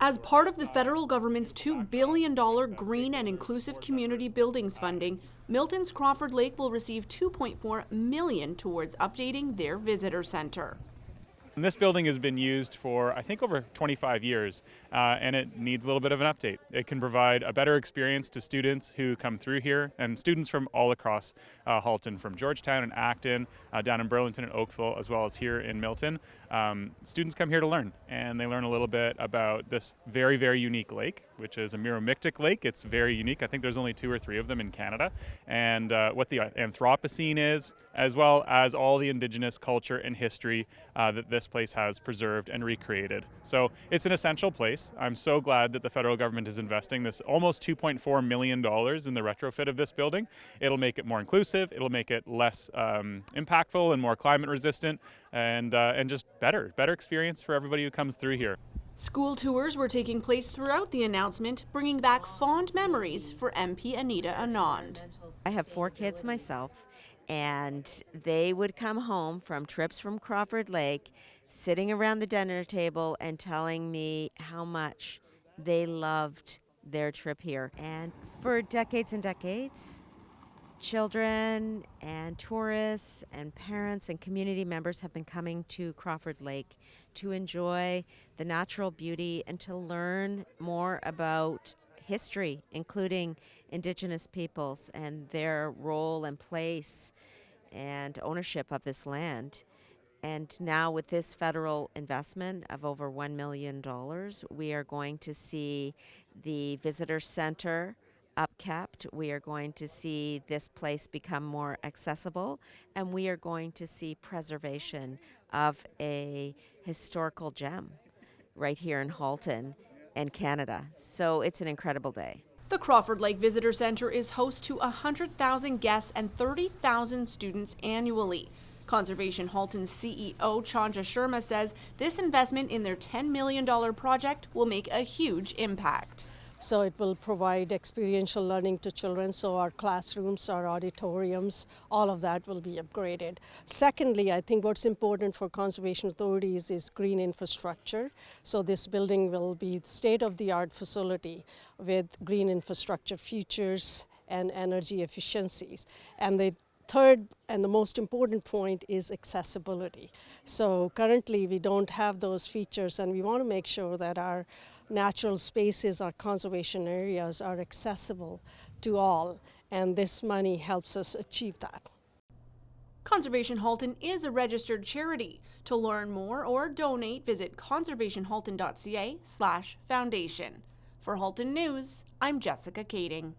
As part of the federal government's $2 billion Green and Inclusive Community Buildings funding, Milton's Crawford Lake will receive $2.4 million towards updating their visitor center. And this building has been used for, I think, over 25 years, and it needs a little bit of an update. It can provide a better experience to students who come through here, and students from all across Halton, from Georgetown and Acton, down in Burlington and Oakville, as well as here in Milton. Students come here to learn, and they learn a little bit about this very, very unique lake, which is a miromictic lake. It's very unique. I think there's only 2 or 3 of them in Canada, and what the Anthropocene is, as well as all the Indigenous culture and history that this place has preserved and recreated. So it's an essential place. I'm so glad that the federal government is investing this almost $2.4 million in the retrofit of this building. It'll make it more inclusive, it'll make it less impactful and more climate resistant, and just better experience for everybody who comes through here. School tours were taking place throughout the announcement, bringing back fond memories for MP Anita Anand. I have 4 kids myself, and they would come home from trips from Crawford Lake, sitting around the dinner table and telling me how much they loved their trip here. And for decades and decades, children and tourists and parents and community members have been coming to Crawford Lake to enjoy the natural beauty and to learn more about history, including Indigenous peoples and their role and place and ownership of this land. And now with this federal investment of over $1 million, we are going to see the visitor center upkept. We are going to see this place become more accessible, and we are going to see preservation of a historical gem right here in Halton and Canada. So it's an incredible day. The Crawford Lake Visitor Center is host to 100,000 guests and 30,000 students annually. Conservation Halton's CEO Chanja Sharma says this investment in their $10 million project will make a huge impact. So it will provide experiential learning to children, so our classrooms, our auditoriums, all of that will be upgraded. Secondly, I think what's important for conservation authorities is green infrastructure. So this building will be state-of-the-art facility with green infrastructure features and energy efficiencies. And the third and the most important point is accessibility. So currently we don't have those features, and we want to make sure that our natural spaces, our conservation areas are accessible to all, and this money helps us achieve that. Conservation Halton is a registered charity. To learn more or donate, visit conservationhalton.ca/foundation. For Halton News, I'm Jessica Kaitting.